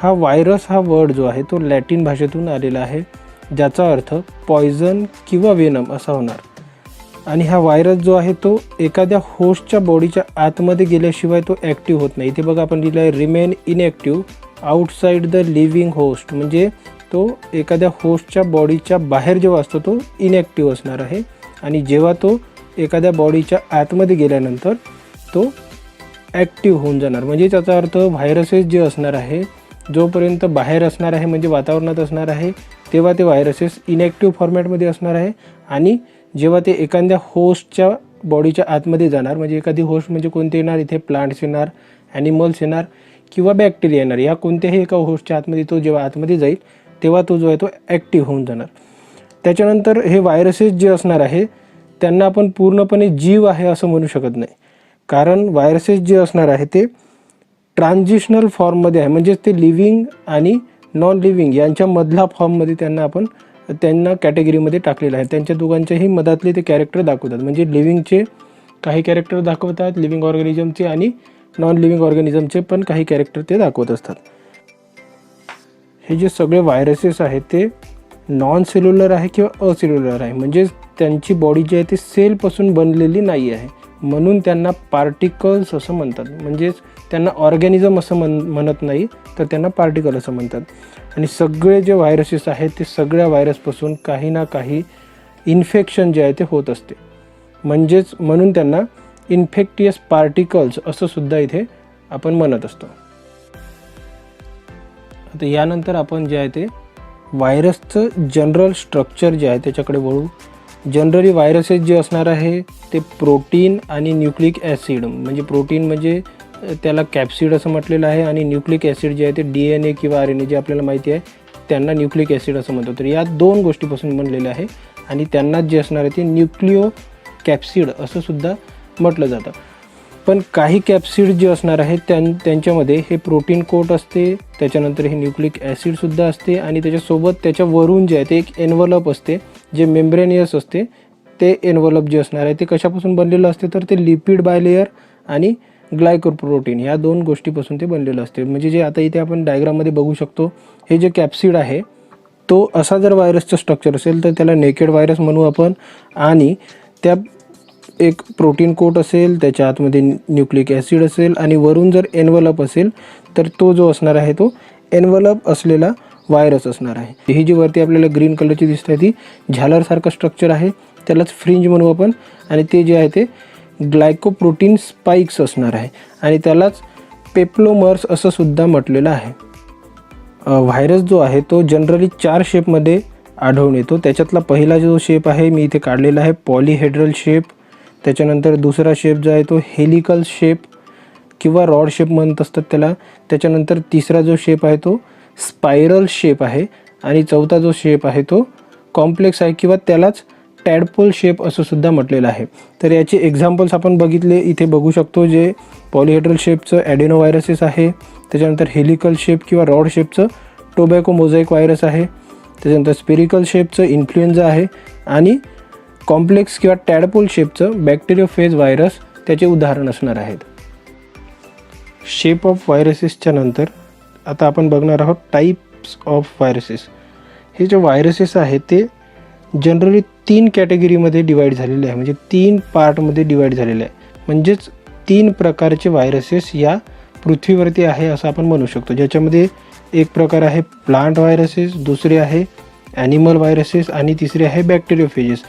हा व्हायरस हा वर्ड जो आहे तो लॅटिन भाषेतून आलेला आहे, ज्याचा अर्थ पॉयझन किंवा वेनम असा होणार. आणि हा व्हायरस जो आहे तो एखाद्या होस्टच्या बॉडीच्या आतमध्ये गेल्याशिवाय तो ॲक्टिव्ह होत नाही. इथे बघा आपण लिहिलं आहे remain inactive outside the living host, म्हणजे तो एखाद्या होस्टच्या बॉडीच्या बाहेर जेव्हा असतो तो इनॲक्टिव्ह असणार आहे, आणि जेव्हा तो एखाद्या बॉडीच्या आतमध्ये गेल्यानंतर तो ॲक्टिव्ह होऊन जाणार. म्हणजे त्याचा अर्थ व्हायरसेस जे असणार आहे जोपर्यंत बाहेर असणार आहे म्हणजे वातावरणात असणार आहे तेव्हा ते व्हायरसेस इनॲक्टिव्ह फॉर्मॅटमध्ये असणार आहे, आणि जेव्हा ते एखाद्या होस्टच्या बॉडीच्या आतमध्ये जाणार, म्हणजे एखादी होस्ट म्हणजे कोणते येणार, इथे प्लांट्स येणार, ॲनिमल्स येणार किंवा बॅक्टेरिया येणार, या कोणत्याही एका होस्टच्या आतमध्ये तो जेव्हा आतमध्ये जाईल तेव्हा तो जो आहे तो ॲक्टिव्ह होऊन जाणार. त्याच्यानंतर हे व्हायरसेस जे असणार आहे त्यांना आपण पूर्णपणे जीव आहे असं म्हणू शकत नाही, कारण व्हायरसेस जे असणार आहे ते ट्रान्झिशनल फॉर्ममध्ये आहे, म्हणजेच ते लिव्हिंग आणि नॉन लिव्हिंग यांच्यामधला फॉर्ममध्ये त्यांना कॅटेगरीमध्ये टाकलेलं आहे. त्यांच्या दोघांच्याही मधातले ते कॅरेक्टर दाखवतात, म्हणजे लिव्हिंगचे काही कॅरेक्टर दाखवतात लिव्हिंग ऑर्गॅनिझमचे, आणि नॉन लिव्हिंग ऑर्गॅनिझमचे पण काही कॅरेक्टर ते दाखवत असतात. हे जे सगळे व्हायरसेस आहेत ते नॉन सेल्युलर आहे किंवा असेल्युलर आहे, म्हणजे त्यांची बॉडी जी आहे ती सेलपासून बनलेली नाही आहे, म्हणून त्यांना पार्टिकल्स असं म्हणतात. म्हणजेच त्यांना ऑर्गॅनिझम असं म्हणत नाही, तर त्यांना पार्टिकल असं म्हणतात. आणि सगळे जे व्हायरसेस आहेत ते सगळ्या व्हायरसपासून काही ना काही इन्फेक्शन जे आहे ते होत असते, म्हणून त्यांना इन्फेक्टियस पार्टिकल्स असं सुद्धा इथे आपण म्हणत असतो. आता यानंतर आपण जे आहे ते व्हायरसचं जनरल स्ट्रक्चर जे आहे त्याच्याकडे वळू. जनरली व्हायरसेस जे असणार आहे ते प्रोटीन आणि न्यूक्लिक ॲसिड, म्हणजे प्रोटीन म्हणजे त्याला कॅप्सिड असं म्हटलेलं आहे, आणि न्यूक्लिक ॲसिड जे आहे ते DNA किंवा RNA जे आपल्याला माहिती आहे त्यांना न्यूक्लिक ॲसिड असं म्हणतो. तर या दोन गोष्टीपासून बनलेले आहे, आणि त्यांना जे असणार आहे ते न्यूक्लिओ कॅप्सिड असं सुद्धा म्हटलं जातं. पण काही कॅप्सिड जे असणार आहे त्यांच्यामध्ये हे प्रोटीन कोट असते, त्याच्यानंतर हे न्यूक्लिक ॲसिडसुद्धा असते, आणि त्याच्यासोबत त्याच्यावरून जे आहे ते एक एन्व्हलप असते जे मेम्ब्रेनियस असते. ते एन्व्हलप जे असणार आहे ते कशापासून बनलेलं असते, तर ते लिपिड बायलेयर आणि ग्लायकोप्रोटीन या दोन गोष्टीपासून ते बनलेलं असते. म्हणजे जे आता इथे आपण डायग्राममध्ये बघू शकतो, हे जे कॅप्सिड आहे तो असा जर व्हायरसचं स्ट्रक्चर असेल तर त्याला नेकेड व्हायरस म्हणू आपण, आणि त्या एक प्रोटीन कोट असेल, त्याच्या आतमध्ये न्यूक्लिक ॲसिड असेल, आणि वरून जर एन्व्हलप असेल तर तो जो असणार आहे तो एन्व्हलप असलेला व्हायरस असणार आहे. ही जी वरती आपल्याला ग्रीन कलरची दिसते ती झालरसारखं स्ट्रक्चर आहे, त्यालाच फ्रिंज म्हणू आपण, आणि ते जे आहे ते ग्लायकोप्रोटीन स्पाइक्स असणार आहे, आणि त्यालाच पेप्लोमर्स असं सुद्धा म्हटलेलं आहे. व्हायरस जो आहे तो जनरली 4 शेपमध्ये आढळून येतो. त्याच्यातला पहिला जो शेप आहे मी इथे काढलेला आहे पॉलीहेड्रल शेप. त्याच्यानंतर दुसरा शेप जो आहे तो हेलिकल शेप किंवा रॉड शेप म्हणत असतात त्याला. त्याच्यानंतर तिसरा जो शेप आहे तो स्पायरल शेप आहे, आणि चौथा जो शेप आहे तो कॉम्प्लेक्स आहे किंवा त्यालाच टॅडपोल शेप असं सुद्धा म्हटलेलं आहे. तर याचे एक्झाम्पल्स आपण बघितले इथे बघू शकतो. जे पॉलीहेड्रल शेपचं ॲडेनो व्हायरसेस आहे, त्याच्यानंतर हेलिकल शेप किंवा रॉड शेपचं टोबॅको मोझाईक व्हायरस आहे, त्याच्यानंतर स्पेरिकल शेपचं इन्फ्लुएन्झा आहे, आणि कॉम्प्लेक्स किंवा टॅडपोल शेपचं बॅक्टेरियोफेज व्हायरस त्याचे उदाहरण असणार आहेत. शेप ऑफ व्हायरसेसच्या नंतर आता आपण बघणार आहोत टाईप्स ऑफ व्हायरसेस. हे जे व्हायरसेस आहेत ते जनरली 3 कॅटेगरीमध्ये डिवाईड झालेले आहे, म्हणजे 3 पार्टमध्ये डिवाईड झालेले आहे. म्हणजेच 3 प्रकारचे व्हायरसेस या पृथ्वीवरती आहे असं आपण म्हणू शकतो. ज्याच्यामध्ये एक प्रकार आहे प्लांट व्हायरसेस, दुसरे आहे ॲनिमल व्हायरसेस, आणि तिसरे आहे बॅक्टेरियोफेजेस.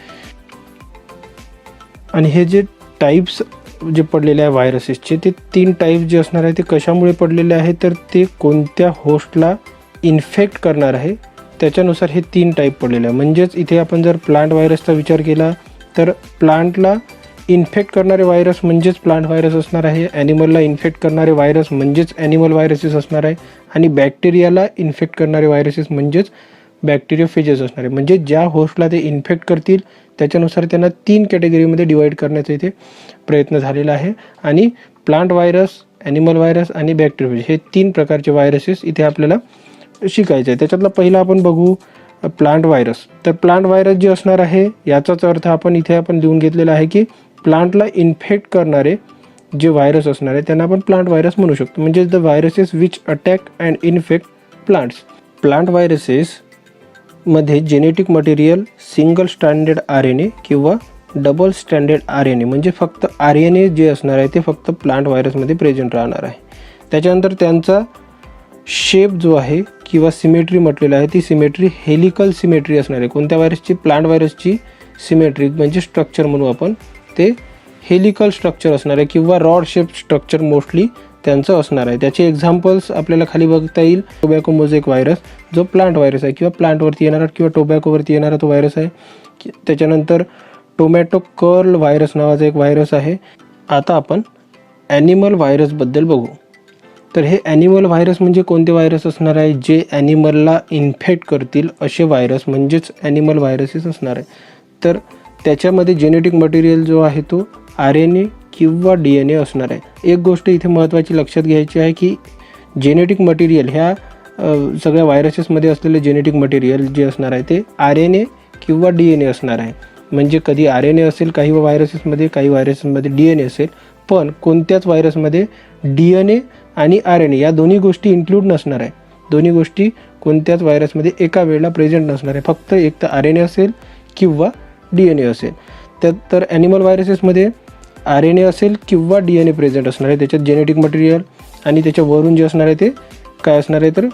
आणि हे जे टाईप्स जे पडलेले आहे व्हायरसेसचे ते 3 टाईप जे असणार आहे ते कशामुळे पडलेले आहे, तर ते कोणत्या होस्टला इन्फेक्ट करणार आहे त्याच्यानुसार हे 3 टाईप पडलेले आहे. म्हणजेच इथे आपण जर प्लांट व्हायरसचा विचार केला तर प्लांटला इन्फेक्ट करणारे व्हायरस म्हणजेच प्लांट व्हायरस असणार आहे, ॲनिमलला इन्फेक्ट करणारे व्हायरस म्हणजेच ॲनिमल व्हायरसेस असणार आहे, आणि बॅक्टेरियाला इन्फेक्ट करणारे व्हायरसेस म्हणजेच बॅक्टेरियोफेजेस असणार आहे. म्हणजे ज्या होस्टला ते इन्फेक्ट करतील त्याच्यानुसार त्यांना 3 कॅटेगरीमध्ये डिवाईड करण्याचा इथे प्रयत्न झालेला आहे. आणि प्लांट व्हायरस, ॲनिमल व्हायरस आणि बॅक्टेरियोफेज हे 3 प्रकारचे व्हायरसेस इथे आपल्याला शिकायचं आहे. त्याच्यातला पहिला आपण बघू प्लांट व्हायरस. तर प्लांट व्हायरस जे असणार आहे याचाच अर्थ आपण लिहून घेतलेला आहे की प्लांटला इन्फेक्ट करणारे जे व्हायरस असणार आहे त्यांना आपण प्लांट व्हायरस म्हणू शकतो. म्हणजे the viruses which attack and infect plants. Plant व्हायरसेसमध्ये genetic material single stranded RNA किंवा डबल स्ट्रँडेड RNA म्हणजे फक्त RNA जे असणार आहे ते फक्त प्लांट व्हायरसमध्ये प्रेझेंट राहणार आहे. त्याच्यानंतर त्यांचा शेप जो आहे किंवा सिमेट्री म्हटलेला आहे ती सिमेट्री हेलिकल सिमेट्री असणार आहे. कोणत्या व्हायरसची? प्लांट व्हायरसची सिमेट्री म्हणजे स्ट्रक्चर म्हणू आपण, ते हेलिकल स्ट्रक्चर असणार आहे किंवा रॉड शेप स्ट्रक्चर मोस्टली त्यांचं असणार आहे. त्याचे एक्झाम्पल्स आपल्याला खाली बघता येईल. टोबॅको मोझेक व्हायरस जो प्लांट व्हायरस आहे किंवा प्लांटवरती येणारा किंवा टोबॅकोवरती येणारा तो व्हायरस आहे. त्याच्यानंतर टोमॅटो कर्ल व्हायरस नावाचा एक व्हायरस आहे. आता आपण ॲनिमल व्हायरसबद्दल बघू. तर हे ॲनिमल व्हायरस म्हणजे कोणते व्हायरस असणार आहे? जे ॲनिमलला इन्फेक्ट करतील असे व्हायरस म्हणजेच ॲनिमल व्हायरसेस असणार आहे. तर त्याच्यामध्ये जेनेटिक मटेरियल जो आहे तो RNA किंवा DNA असणार आहे. एक गोष्ट इथे महत्त्वाची लक्षात घ्यायची आहे की जेनेटिक मटेरियल ह्या सगळ्या व्हायरसेसमध्ये असलेले जेनेटिक मटेरियल जे असणार आहे ते RNA किंवा DNA असणार आहे. म्हणजे कधी RNA असेल काही व्हायरसेसमध्ये, काही व्हायरसेसमध्ये DNA असेल, पण कोणत्याच व्हायरसमध्ये DNA आणि RNA या दोन्ही गोष्टी इन्क्लूड नसणार आहे. दोन्ही गोष्टी कोणत्याच व्हायरसमध्ये एका वेळेला प्रेझेंट नसणार आहे. फक्त एक तर RNA असेल किंवा DNA असेल. तर ॲनिमल व्हायरसेसमध्ये RNA असेल किंवा DNA प्रेझेंट असणार आहे. त्याच्यात जेनेटिक मटेरियल आणि त्याच्यावरून जे असणार आहे ते काय असणार आहे तर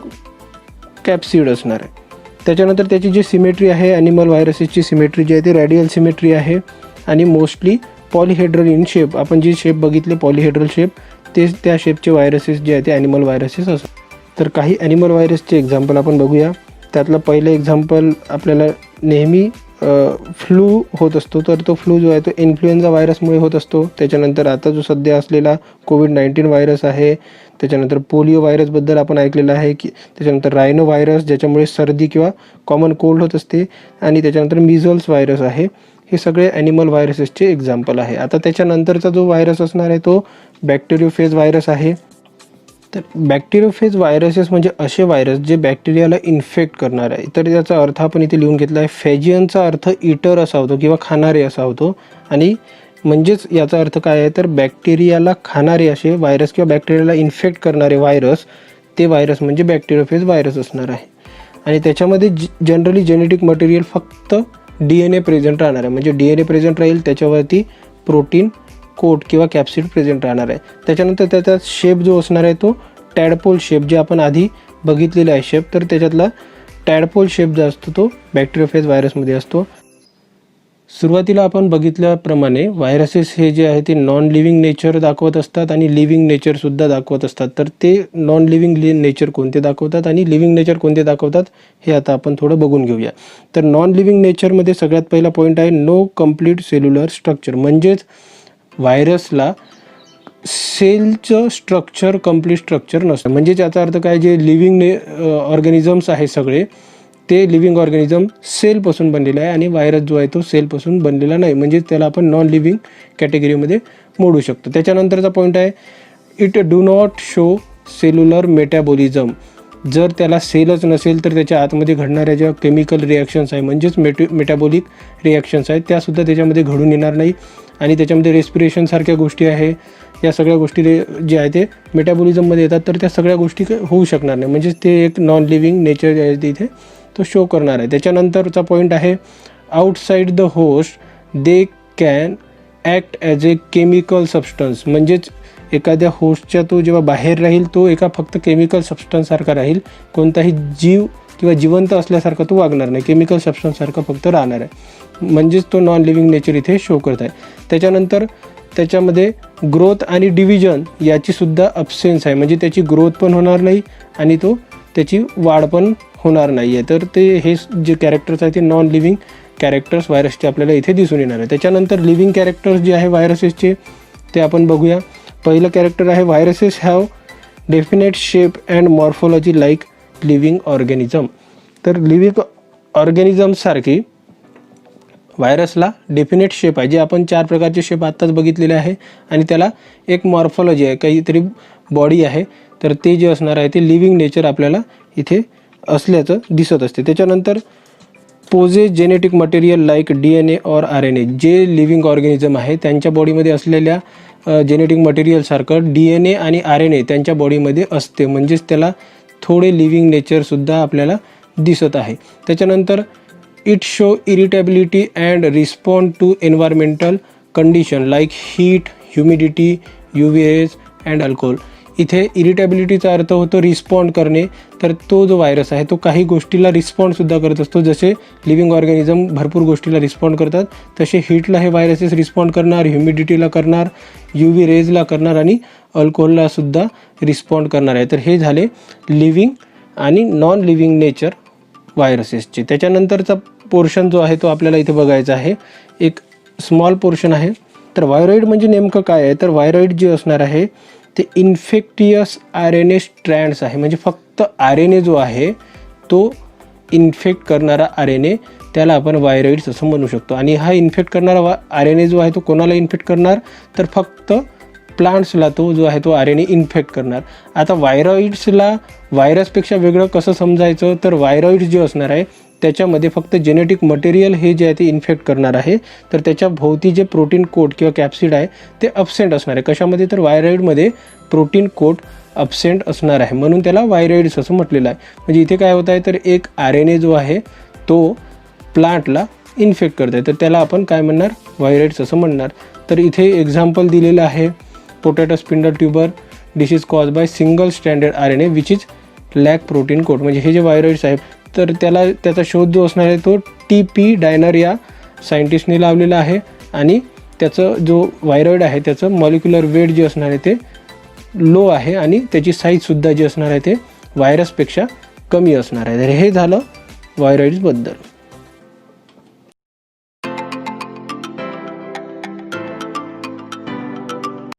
कॅप्सिड असणार आहे. त्याच्यानंतर त्याची जी सिमेट्री आहे ॲनिमल व्हायरसेसची सिमेट्री जी आहे ती रॅडियल सिमेट्री आहे आणि मोस्टली पॉलिहेड्रल इन शेप. आपण जी शेप बघितले पॉलिहेड्रल शेप तेच त्या शेपचे व्हायरसेस जे आहे ते ॲनिमल व्हायरसेस असतात. तर काही ॲनिमल व्हायरसचे एक्झाम्पल आपण बघूया. त्यातलं पहिलं एक्झाम्पल आपल्याला नेहमी फ्लू होत असतो. तर तो फ्लू जो आहे तो इन्फ्लुएन्झा व्हायरसमुळे होत असतो. त्याच्यानंतर आता जो सध्या असलेला COVID-19 व्हायरस आहे. त्याच्यानंतर पोलिओ व्हायरसबद्दल आपण ऐकलेलं आहे की त्याच्यानंतर रायनो व्हायरस ज्याच्यामुळे सर्दी किंवा कॉमन कोल्ड होत असते आणि त्याच्यानंतर मिझल्स व्हायरस आहे. हे सगळे ॲनिमल व्हायरसेसचे एक्झाम्पल आहे. आता त्याच्यानंतरचा जो व्हायरस असणार आहे तो बॅक्टेरियोफेज व्हायरस आहे. तर बॅक्टेरियोफेज व्हायरसेस म्हणजे असे व्हायरस जे बॅक्टेरियाला इन्फेक्ट करणार आहे. तर त्याचा अर्थ आपण इथे लिहून घेतला आहे. फेजियनचा अर्थ इटर असा होतो किंवा खाणारे असा होतो आणि म्हणजेच याचा अर्थ काय आहे तर बॅक्टेरियाला खाणारे असे व्हायरस किंवा बॅक्टेरियाला इन्फेक्ट करणारे व्हायरस, ते व्हायरस म्हणजे बॅक्टेरियोफेज व्हायरस असणार आहे. आणि त्याच्यामध्ये जनरली जेनेटिक मटेरियल फक्त DNA प्रेझेंट राहणार आहे. म्हणजे DNA प्रेझेंट राहील, त्याच्यावरती प्रोटीन कोट किंवा कॅप्सिड प्रेझेंट राहणार आहे. त्याच्यानंतर त्याचा शेप जो असणार आहे तो टॅडपोल शेप, जे आपण आधी बघितलेला आहे शेप, तर त्याच्यातला टॅडपोल शेप जो असतो तो बॅक्टेरियोफेज व्हायरसमध्ये असतो. सुरुवातीला आपण बघितल्याप्रमाणे व्हायरसेस हे जे आहे ते नॉन लिव्हिंग नेचर दाखवत असतात आणि लिव्हिंग नेचरसुद्धा दाखवत असतात. तर ते नॉन लिव्हिंग नेचर कोणते दाखवतात आणि लिव्हिंग नेचर कोणते दाखवतात हे आता आपण थोडं बघून घेऊया. तर नॉन लिव्हिंग नेचरमध्ये सगळ्यात पहिला पॉईंट आहे नो कम्प्लीट सेल्युलर स्ट्रक्चर. म्हणजेच व्हायरसला सेलचं स्ट्रक्चर कम्प्लीट स्ट्रक्चर नसतं. म्हणजे याचा अर्थ काय, जे लिव्हिंग ऑर्गॅनिझम्स आहे सगळे ते लिव्हिंग ऑर्गॅनिझम सेलपासून बनलेलं आहे आणि व्हायरस जो आहे तो सेलपासून बनलेला नाही. म्हणजे त्याला आपण नॉन लिव्हिंग कॅटेगरीमध्ये मोडू शकतो. त्याच्यानंतरचा पॉईंट आहे it do not show cellular metabolism. जर त्याला सेलच नसेल तर त्याच्या आतमध्ये घडणाऱ्या ज्या केमिकल रिॲक्शन्स आहे म्हणजेच मेटॅबॉलिक रिॲक्शन्स आहेत त्यासुद्धा त्याच्यामध्ये घडून येणार नाही. आणि त्याच्यामध्ये रेस्पिरेशनसारख्या गोष्टी आहे, या सगळ्या गोष्टी जे आहे ते मेटॅबॉलिझममध्ये येतात. तर त्या सगळ्या गोष्टी होऊ शकणार नाही. म्हणजेच ते एक नॉन लिव्हिंग नेचर जे आहे तिथे तो शो करणार आहे. त्याच्यानंतरचा पॉईंट आहे outside the host they can act as a chemical substance. म्हणजेच एखाद्या होस्टच्या तो जेव्हा बाहेर राहील तो एका फक्त केमिकल सबस्टन्ससारखा राहील. कोणताही जीव किंवा जिवंत असल्यासारखा तो वागणार नाही, केमिकल सबस्टन्ससारखा फक्त राहणार आहे. म्हणजेच तो नॉन लिव्हिंग नेचर इथे शो करत आहे. त्याच्यानंतर त्याच्यामध्ये ग्रोथ आणि डिव्हिजन याचीसुद्धा अब्सेन्स आहे. म्हणजे त्याची ग्रोथ पण होणार नाही आणि त्याची वाढ पण होणार नाही आहे. तर ते हे जे कॅरेक्टर्स आहे ते नॉन लिव्हिंग कॅरेक्टर्स व्हायरसचे आपल्याला इथे दिसून येणार आहे. त्याच्यानंतर लिव्हिंग कॅरेक्टर्स जे आहे व्हायरसेसचे ते आपण बघूया. पहिलं कॅरेक्टर आहे viruses have definite shape and morphology like living organism. तर लिव्हिंग ऑर्गॅनिझमसारखी व्हायरसला डेफिनेट शेप आहे, जे आपण 4 प्रकारचे शेप आत्ताच बघितलेले आहे आणि त्याला एक मॉर्फॉलॉजी आहे, काहीतरी बॉडी आहे. तर ते जे असणार आहे ते लिव्हिंग नेचर आपल्याला इथे असल्याचं दिसत असते. त्याच्यानंतर possesses genetic material like DNA और RNA. जे लिव्हिंग ऑर्गॅनिझम आहे त्यांच्या बॉडीमध्ये असलेल्या जेनेटिक मटेरियलसारखं DNA आणि RNA त्यांच्या बॉडीमध्ये असते. म्हणजेच त्याला थोडे लिव्हिंग नेचरसुद्धा आपल्याला दिसत आहे. त्याच्यानंतर it show irritability and respond to environmental condition like heat, humidity, UV rays and alcohol. इथे इरिटेबिलिटीचा अर्थ होतो रिस्पॉन्ड करणे. तर तो जो व्हायरस आहे तो काही गोष्टीला रिस्पॉन्डसुद्धा करत असतो. जसे लिव्हिंग ऑर्गॅनिझम भरपूर गोष्टीला रिस्पॉन्ड करतात, तसे हीटला हे व्हायरसेस रिस्पॉन्ड करणार, ह्युमिडिटीला करणार, UV रेजला करणार आणि अल्कोहोललासुद्धा रिस्पॉन्ड करणार आहे. तर हे झाले लिव्हिंग आणि नॉन लिव्हिंग नेचर व्हायरसेसचे. त्याच्यानंतरचा पोर्शन जो आहे तो आपल्याला इथे बघायचा आहे. एक स्मॉल पोर्शन आहे. तर व्हायरॉइड म्हणजे नेमकं काय आहे, तर व्हायरॉइड जे असणार आहे ते इन्फेक्टियस RNA स्ट्रँड्स आहे. म्हणजे फक्त RNA जो आहे तो इन्फेक्ट करणारा RNA, त्याला आपण व्हायरॉइड्स असं म्हणू शकतो. आणि हा इन्फेक्ट करणारा RNA जो आहे तो कोणाला इन्फेक्ट करणार, तर फक्त प्लांट्सला तो जो आहे तो RNA इन्फेक्ट करणार. आता व्हायरॉइड्सला व्हायरसपेक्षा वेगळं कसं समजायचं, तर व्हायरॉइड्स जे असणार आहे त्याच्यामध्ये फक्त जेनेटिक मटेरियल हे जे आहे ते इन्फेक्ट करणार आहे. तर त्याच्या भोवती जे प्रोटीन कोट किंवा कॅप्सिड आहे ते अब्सेंट असणार आहे. कशामध्ये, तर व्हायरॉइडमध्ये प्रोटीन कोट अब्सेंट असणार आहे, म्हणून त्याला व्हायरॉइड्स असं म्हटलेलं आहे. म्हणजे इथे काय होत आहे, तर एक RNA जो आहे तो प्लांटला इन्फेक्ट करत आहे, तर त्याला आपण काय म्हणणार, व्हायरॉइड्स असं म्हणणार. तर इथे एक्झाम्पल दिलेलं आहे, potato spindle tuber disease cause by single stranded RNA which is lack protein coat. म्हणजे हे जे व्हायरॉइड्स आहेत तर त्याचा शोध जो असणार आहे तो TP डायनर या सायंटिस्टने लावलेला आहे. आणि त्याचं जो व्हायरॉइड आहे त्याचं मॉलिक्युलर वेट जे असणार आहे ते लो आहे आणि त्याची साईजसुद्धा जी असणार आहे ते व्हायरसपेक्षा कमी असणार आहे. तर हे झालं व्हायरॉइड्सबद्दल.